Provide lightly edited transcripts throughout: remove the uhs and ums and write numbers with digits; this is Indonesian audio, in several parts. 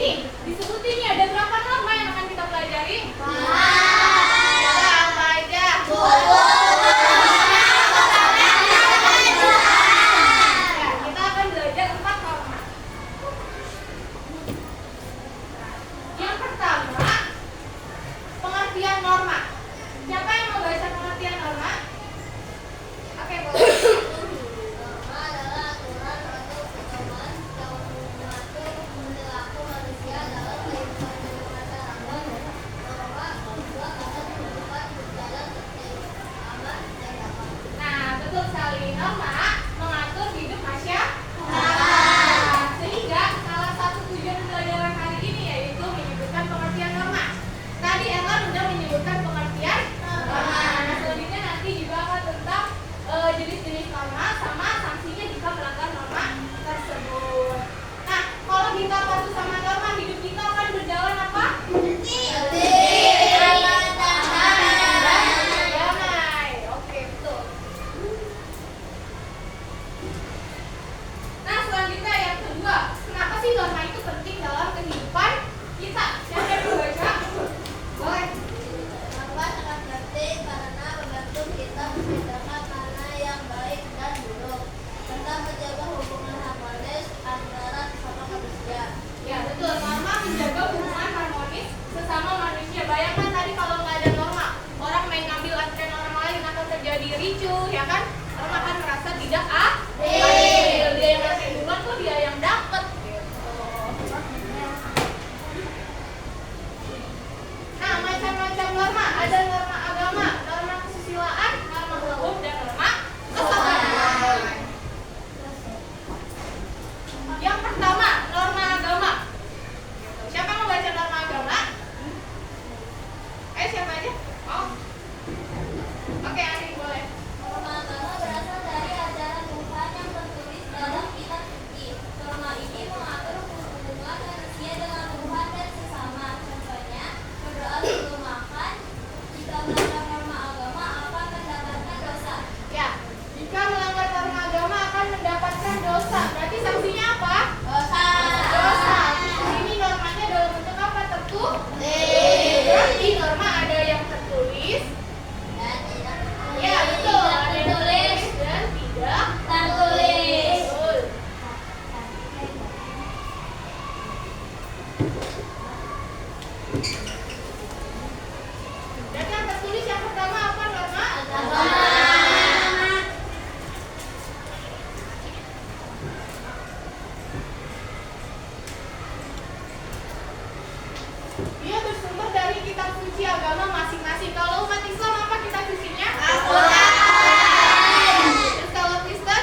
Nih, disebutin nih ada berapa norma yang akan kita pelajari? Apa aja? Ya, kita akan belajar 4 norma. Yang pertama, pengertian norma. Siapa yang mau baca pengertian norma? Oke, boleh. Norma adalah aturan atau pedoman yang mengatur perilaku manusia dalam kehidupan bermasyarakat. Norma juga akan merupakan berjalan tertib, aman, dan damai. Nah, betul sekali. Norma mengatur hidup masyarakat. Sehingga salah satu tujuan pelajaran hari ini yaitu menyebutkan pengertian norma. Tadi Erlan sudah menyebutkan pengertian norma. Nah, selanjutnya nanti juga akan tentang jenis-jenis norma sama sanksinya jika melanggar norma tersebut. Nah, kalau kita patuh sama norma, hidup kita akan berjalan apa? Damai. Oke, betul. Nah, selanjutnya yang kedua, kenapa sih norma itu penting dalam kehidupan kita? Siapa yang mau baca? Boleh. Norma sangat penting karena membantu kita membedakan mana yang baik dan buruk, serta menjaga hubungan harmonis antara sesama manusia. Ya, betul. Norma menjaga hubungan harmonis sesama manusia. Bayangkan tadi kalau nggak ada norma, orang main ngambil antrian orang lain akan terjadi ricuh, ya kan? Orang akan merasa tidak adil. Dia yang ngasih duluan kok dia yang dapet. Gitu. Nah, macam-macam norma. Ada norma agama, norma kesusilaan, norma hukum, dan norma kesopanan. Yang pertama, norma agama. Siapa yang mau baca norma agama? Siapa aja? Oh. Oke, Ani boleh. Norma agama berasal dari ajaran Tuhan yang tertulis dalam kitab suci. Norma ini mengatur hubungan manusia dengan Tuhan dan sesama. Contohnya, berdoa sebelum makan. Jika melanggar norma agama akan mendapatkan dosa. Ya, jika melanggar norma agama akan mendapatkan dosa. Berarti sanksinya apa? Dosa. Ini normanya dalam bentuk apa? Tertulis. Berarti norma ada yang tertulis. Dan tidak Ya, betul. Ada yang tertulis dan tidak tertulis. betul. Dan yang tertulis yang pertama apa norma? Dia bersumber dari kitab suci agama masing-masing. Kalau umat Islam apa kitab sucinya? Al-Quran. Terus kalau Kristen?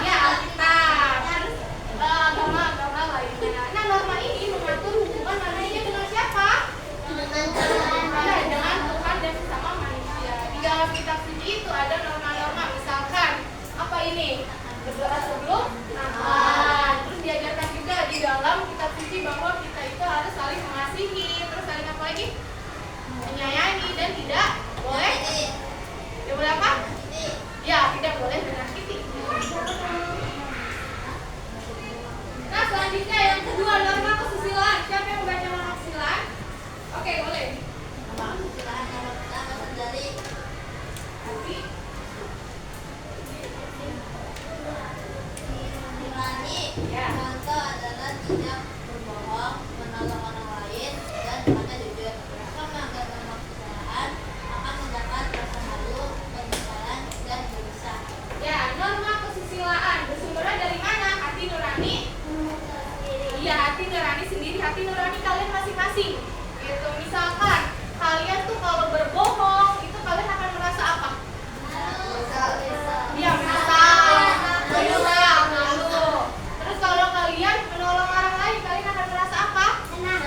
Ya, Alkitab. Terus agama-agama lainnya. Nah, norma ini mengatur hubungan manusia dengan siapa? Ya, dengan Tuhan dan sesama manusia. Di dalam kitab suci itu ada norma-norma. Misalkan apa ini? Berdoa sebelum makan. Terus diajarkan juga di dalam kitab suci bahwa kita itu harus saling mengasihi. Terus saling apa lagi? Menyayangi dan tidak boleh. Tidak boleh apa? Ya, tidak boleh menyakiti. Nah, selanjutnya yang kedua norma kesusilaan. Siapa yang membaca norma kesusilaan? Oke, boleh. Kesusilaan yang pertama terdiri Nanti. nurani. Ya. Contoh adalah tidak berbohong, menolong orang lain, dan berkata jujur. Jika melanggar norma kesusilaan akan mendapat rasa malu, penyesalan, dan dosa. Ya, norma kesusilaan bersumbernya dari mana? Hati nurani. Iya, hati nurani sendiri, hati nurani kalian masing-masing. Gitu. Misalkan kalian tuh kalau berbohong, itu kalian akan merasa apa? Iya, menyesal, malu. Terus kalau kalian menolong orang lain, kalian akan merasa apa? Senang,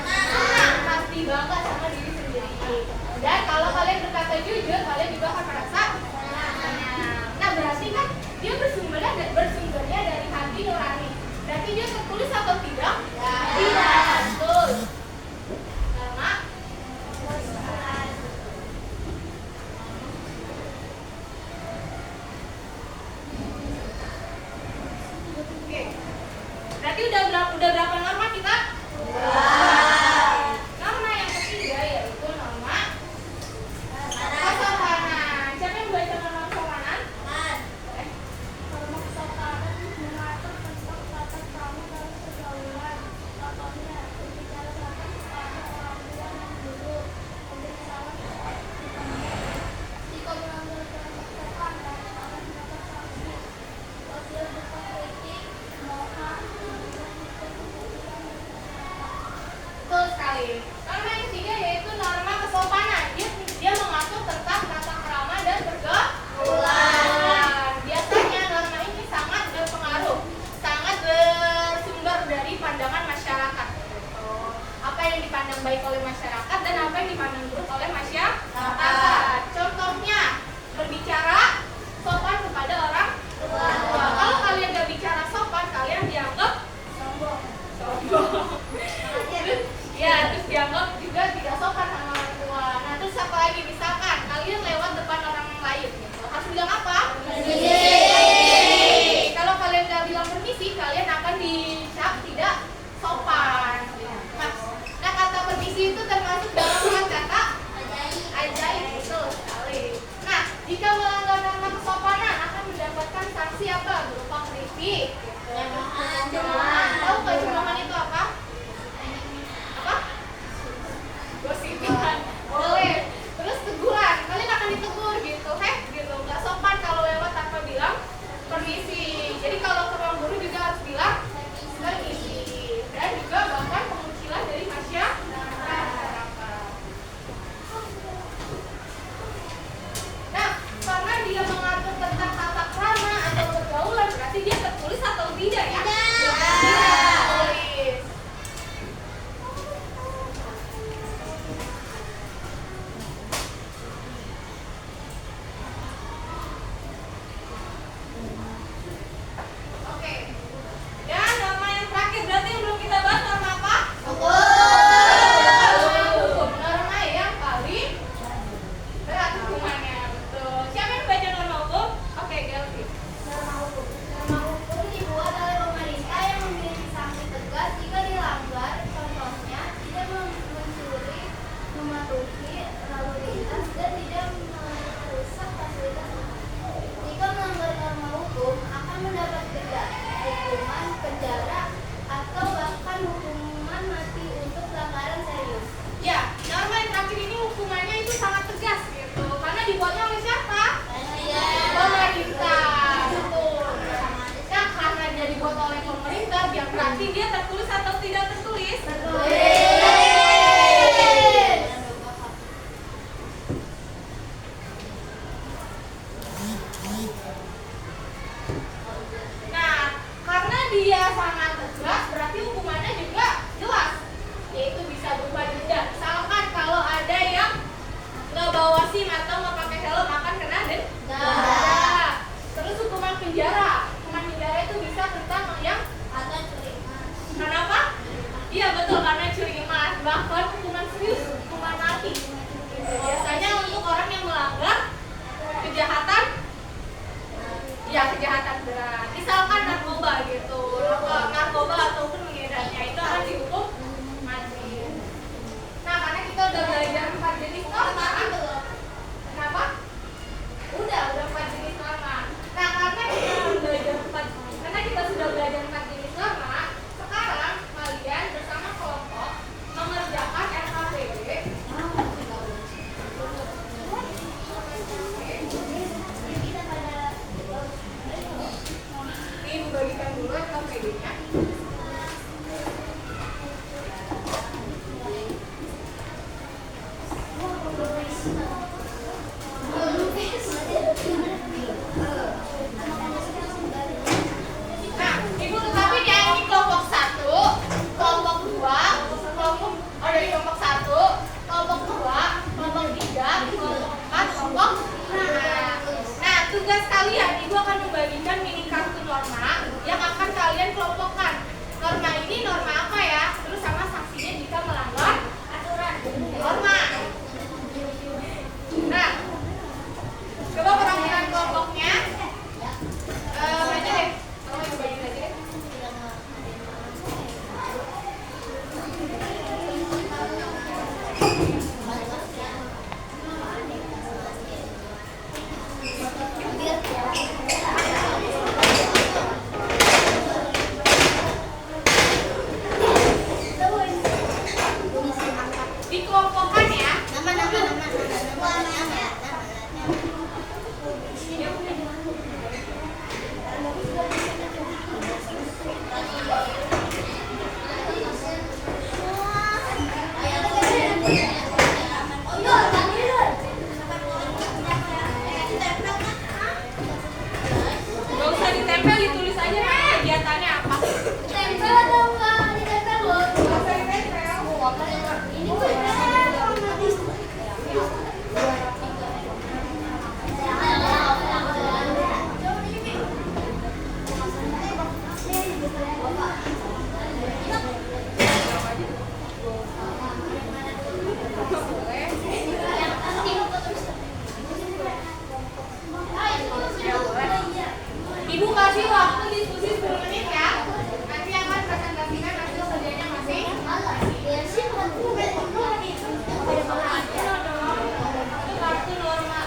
pasti bangga sama diri sendiri. Dan kalau kalian berkata jujur, kalian juga akan merasa senang. Nah, berarti kan dia bersumbernya dari hati nurani. Berarti dia tertulis atau tidak? Tidak, betul. Norma Oke. Berarti udah berapa norma kita? Norma yang ketiga yaitu norma kesopanan. Siapa yang baca norma kesopanan? Norma kesopanan mengatur tentang tata krama dalam pergaulan. Contohnya, berbicara sopan kepada orang tua dan guru, memberi salam saat dipanggil. Jika melanggar norma sopan, akan mendapat sanksi. Apabila berupa kritik, mohon memberikan kemudian. Betul sekali. Norma yang ketiga yaitu norma kesopanan. Dia mengatur tentang tata krama dan pergaulan. Biasanya norma ini sangat berpengaruh, sangat bersumber dari pandangan masyarakat. Gitu. Apa yang dipandang baik oleh masyarakat dan apa yang dipandang buruk oleh masyarakat. Contohnya, berbicara sopan kepada orang tua. Kalau kalian gak bicara sopan, kalian dianggap sombong. Terus dianggap juga tidak sopan sama orang tua. Nah, terus apa lagi? Misalkan kalian lewat depan orang lain gitu. Harus bilang apa? Permisi. Kalau kalian gak bilang permisi, kalian akan dicap tidak sopan. Nah, kata permisi itu termasuk dalam kata ajaib. Betul sekali. Nah, jika melanggar norma kesopanan akan mendapatkan sanksi apa? Berupa kritik. Cemoohan. Tahu nggak cemoohan itu apa? Gosipan. Boleh. Terus teguran. Kalian akan ditegur gitu. Gitu. Nggak sopan kalau lewat tanpa bilang permisi. Jadi kalau ke ruang guru juga harus bilang permisi. Dan juga bahkan pengucilan dari masyarakat. Nah, karena dia mengatur tentang tata krama atau pergaulan, berarti dia tertulis atau tidak ya? Tertulis. Oke. Dan norma yang terakhir berarti yang belum kita bahas norma apa? Hukum. Norma yang paling berat hukumannya, betul. Siapa yang baca norma hukum? Oke, Gelvi. Norma hukum. Norma hukum dibuat oleh pemerintah yang memiliki sanksi tegas jika dilanggar. Contohnya, tidak mencuri, mematuhi lalu lintas, dan tidak merusak fasilitas umum. Jika melanggar norma hukum, akan mendapat denda, hukuman penjara, atau bahkan hukuman mati untuk pelanggaran serius. Ya, norma yang terakhir ini hukumannya itu sangat tegas gitu. Karena dibuatnya oleh siapa? Pemerintah. Betul. Nah, karena dia dibuat oleh pemerintah, dia berarti dia tertulis atau tidak tertulis? Nah, karena dia sangat tegas, berarti hukumannya juga jelas, yaitu bisa berupa denda. Misalkan kalau ada yang nggak bawa SIM atau nggak pakai helm akan kena denda. Terus hukuman penjara. Hukuman penjara itu bisa tentang yang Atau curi emas. kenapa? Iya betul, karena curi emas. Bahkan hukuman serius, hukuman mati. Biasanya untuk orang yang melanggar kejahatan, ya kejahatan berat. Misalkan narkoba gitu, narkoba ataupun mengedarnya itu akan dihukum mati. Nah, karena kita udah belajar 4 jenis norma, belum? Kenapa? Udah 4 jenis norma. Nah, karena kita sudah belajar 4 jenis norma, sekarang kalian bersama kelompok mengerjakan RKPW. Ini bagikan dulu RKPW-nya. Nah, Ibu tetapi dia ini kelompok 1, kelompok 2, kelompok dari kelompok 1, kelompok 2, kelompok 3, kelompok 4, kelompok 5. Nah, tugas kalian Ibu akan membagikan mini kartu norma yang akan kalian kelompokkan. ditempel, ditulis aja kegiatannya apa. Tempel atau enggak? Ditempel loh. Ini Ibu kasih waktu diskusi 10 menit ya. Nanti akan presentasikan hasil kerjanya masing. Itu kartu norma.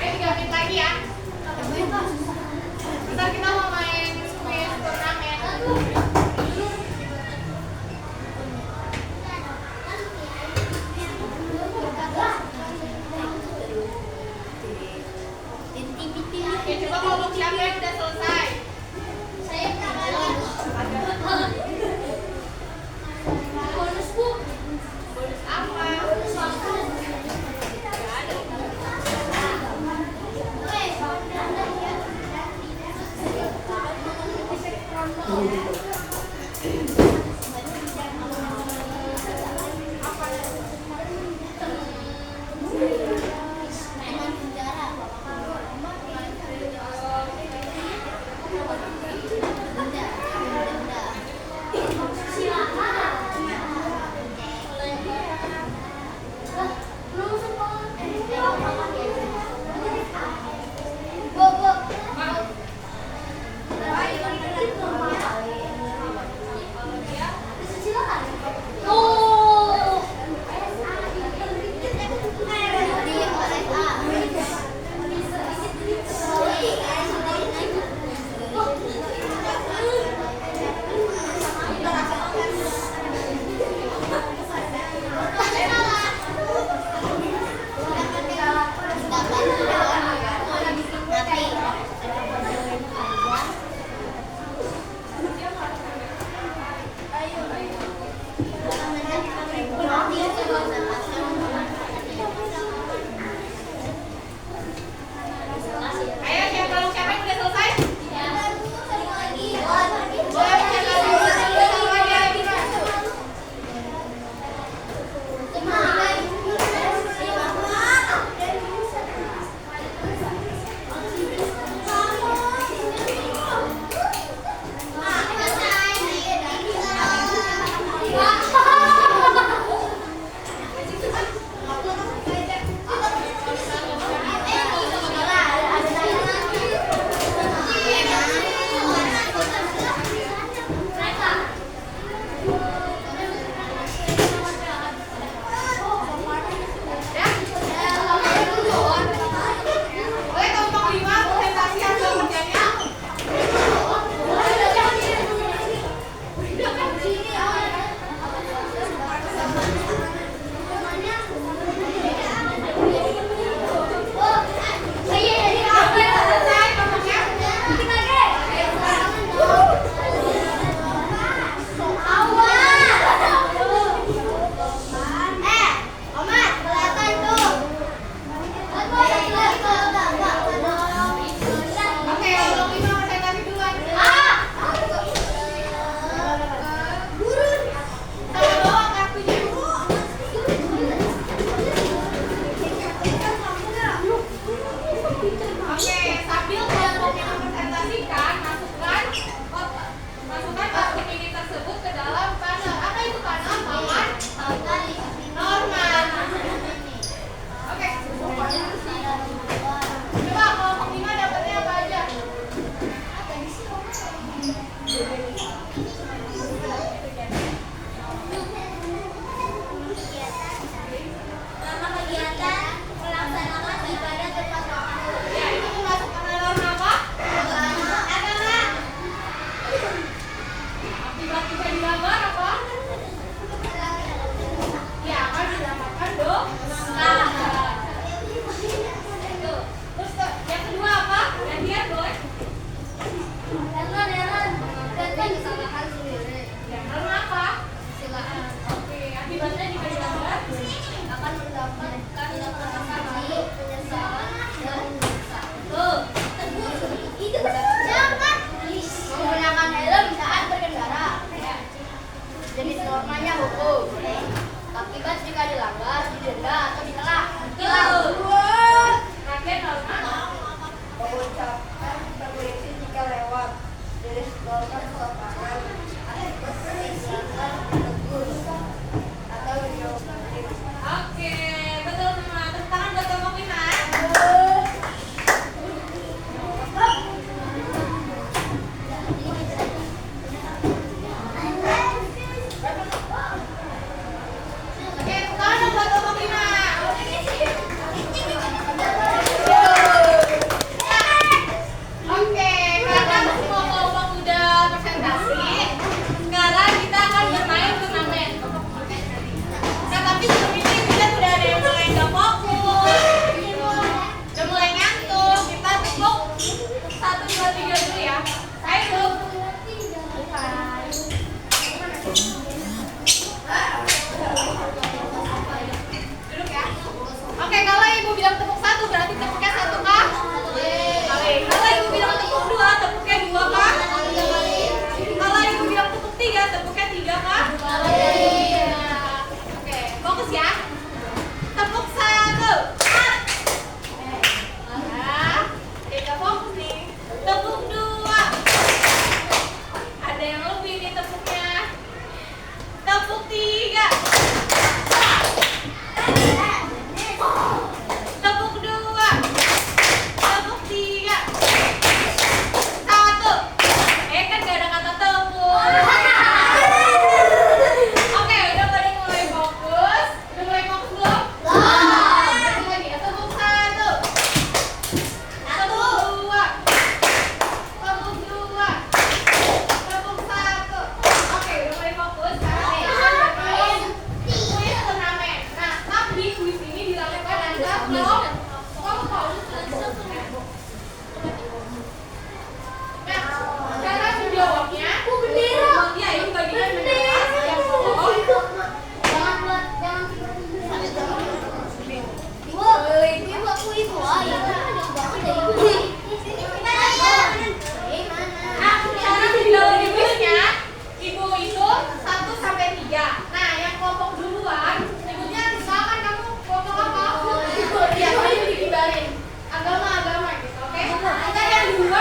Ayo 3 menit lagi ya. Ntar kita mau main quiz turnamen. Oke, coba kelompok siapa yang udah selesai? Saya pernah bonus bu. Bonus apa? Ayo siapa yang udah selesai? Boleh cek lagi ya. Boleh kelompok 5 presentasi hasil kerjanya. Selesai kelompoknya. Oke, kelompok 5 presentasi duluan. Sama bawa kartunya. Oke, sambil kelompoknya mempresentasikan, masukkan kartu mini tersebut ke dalam panel. Apa itu panel? Papan Norman. Oke. Coba kelompok 5 dapatnya apa aja? Nama kegiatan melaksanakan ibadah tepat waktu. Ya, itu masuk panel Norman apa? Tiba-tiba digambar apa? Ya, akan didapatkan dong. Terus yang kedua apa? Gantian boy. Kesalahan sendiri. Ya, Norman apa? Silakan. Oke, akibatnya jika digambar Akan mendapatkan sanksi, penyesalan, dan jangan menggunakan helm saat berkendara. Jenis normanya hukum. Akibat jika dilanggar, didenda atau ditilang. Terakhir Norman. Mengucapkan permisi jika lewat. Jenis norma sopangan.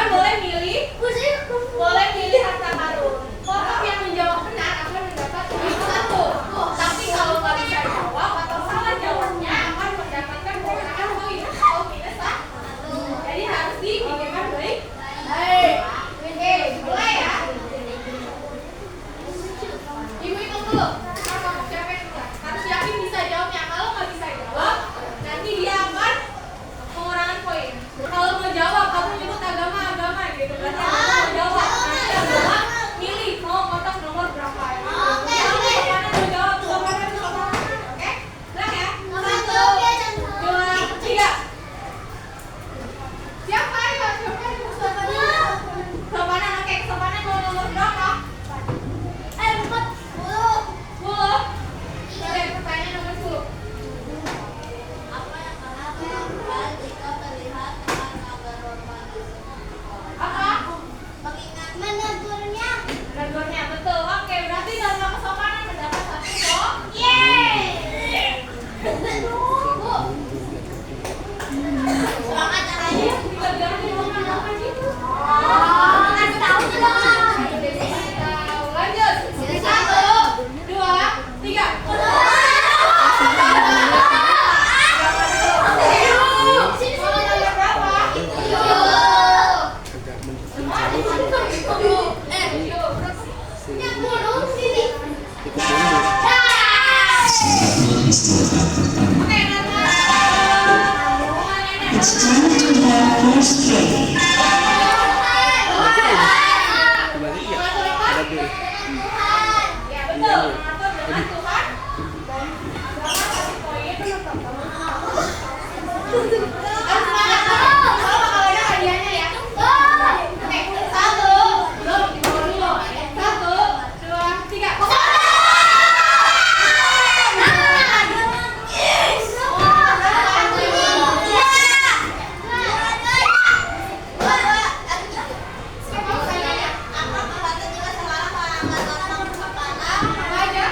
Teman-teman boleh milih harta karun. Kelompok yang menjawab benar akan mendapat poin 1. Tapi kalau nggak bisa jawab atau salah jawabnya akan mendapatkan pengurangan poin atau minus 1. Jadi harus dipikirkan baik. Baik. Oke, mulai ya. Ibu hitung dulu. Kelompok siapa yang duluan? Harus yakin bisa jawabnya. Kalau nggak bisa jawab, nanti dia akan pengurangan poin. Kalau mau jawab, kamu nyebut agama gitu. Berarti mau jawab. Nanti adalah milih mau kotak nomor berapa. Oke. Mana mau jawab? Mana? Oke. Bilang ya. 1, 2, 3. Siapa ya? Kesopanan. Oke, kesopanan mau nomor berapa? 10. Oke, pertanyaan nomor 10. Apa yang lakukan jika terlihat teman agar hormat di semua? Apa? Mengingat menegurnya. Menegurnya, betul. Oke, berarti dalam kesopanan mendapat 1 poin. Yeay! Bu. Semangat caranya. Tiga-tiganya dimakan apa sih? Kasih tahu dong. Lanjut. 1, 2, 3. It's time to have first trade. Ya betul, mengatur dengan Tuhan dan agama kasih poin. Harus semangat dulu. Kalau bakal ada hadiahnya ya. Oke, 1, belum dibawa dulu. 1, 2, 3. Siapa pertanyaannya? Apa aja?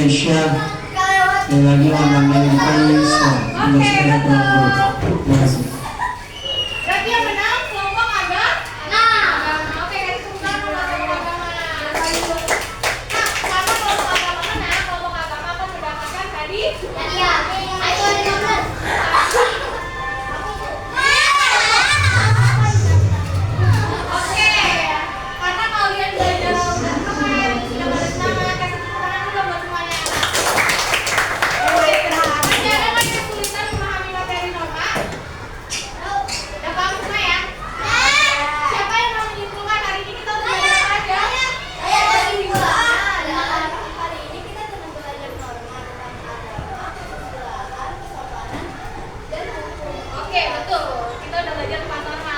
Aisyah. Sekali lagi memanggil Aisyah. Untuk segera pulang guru. Terima kasih. Berarti yang menang kelompok agama. Oke, kasih tepuk tangan buat kelompok agama. Nah, karena kelompok agama menang, kelompok agama akan mendapatkan hadiah. Oke, karena kalian belajar sudah keren, sudah pada semangat, kasih tepuk tangan dulu buat semuanya. Masih ada nggak yang kesulitan memahami materi norma? Udah paham semua ya? Siapa yang mau menyimpulkan hari ini kita udah belajar apa aja? Hari ini kita sedang belajar norma tentang agama, kesusilaan, kesopanan, dan hukum. Oke, betul. Kita udah belajar tentang norma.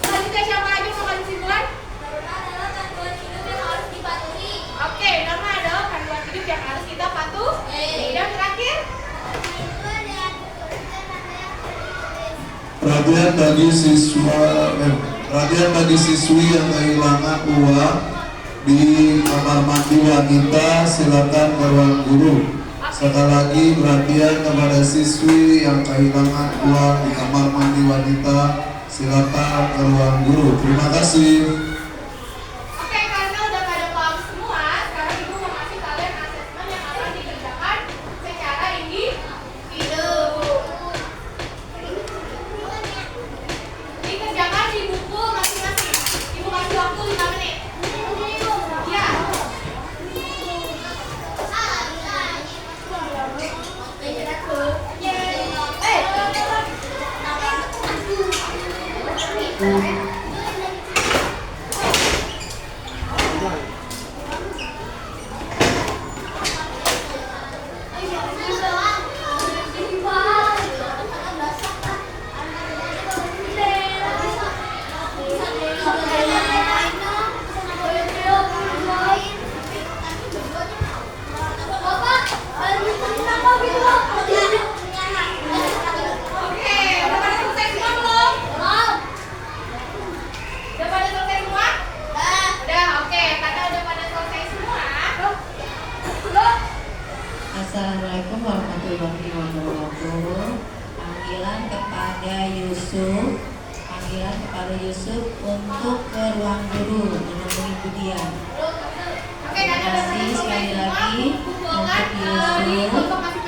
Selanjutnya siapa lagi mau kasih kesimpulan? Norma adalah panduan hidup yang harus dipatuhi. Oke, norma adalah panduan hidup yang harus kita patuhi. Dan terakhir, Perhatian bagi siswi yang kehilangan uang di kamar mandi wanita, silakan ke ruang guru. Sekali lagi perhatian kepada siswi yang kehilangan uang di kamar mandi wanita, silakan ke ruang guru. Terima kasih. oke, karena udah pada paham semua, sekarang Ibu mau ngasih kalian asesmen yang akan dikerjakan secara individu. Dikerjakan di buku masing-masing. Ibu kasih waktu 5 menit. Ya. Oke, udah pada selesai semua belum? Udah pada selesai semua? Udah, oke. Karena udah pada selesai semua. Assalamualaikum warahmatullahi wabarakatuh. Panggilan kepada Yusuf untuk ke ruang guru menemui Budian. Oke, karena udah pada Terima kasih selesai sekali semua, lagi kumpulkan untuk di Yusuf. kelompok masing-masing.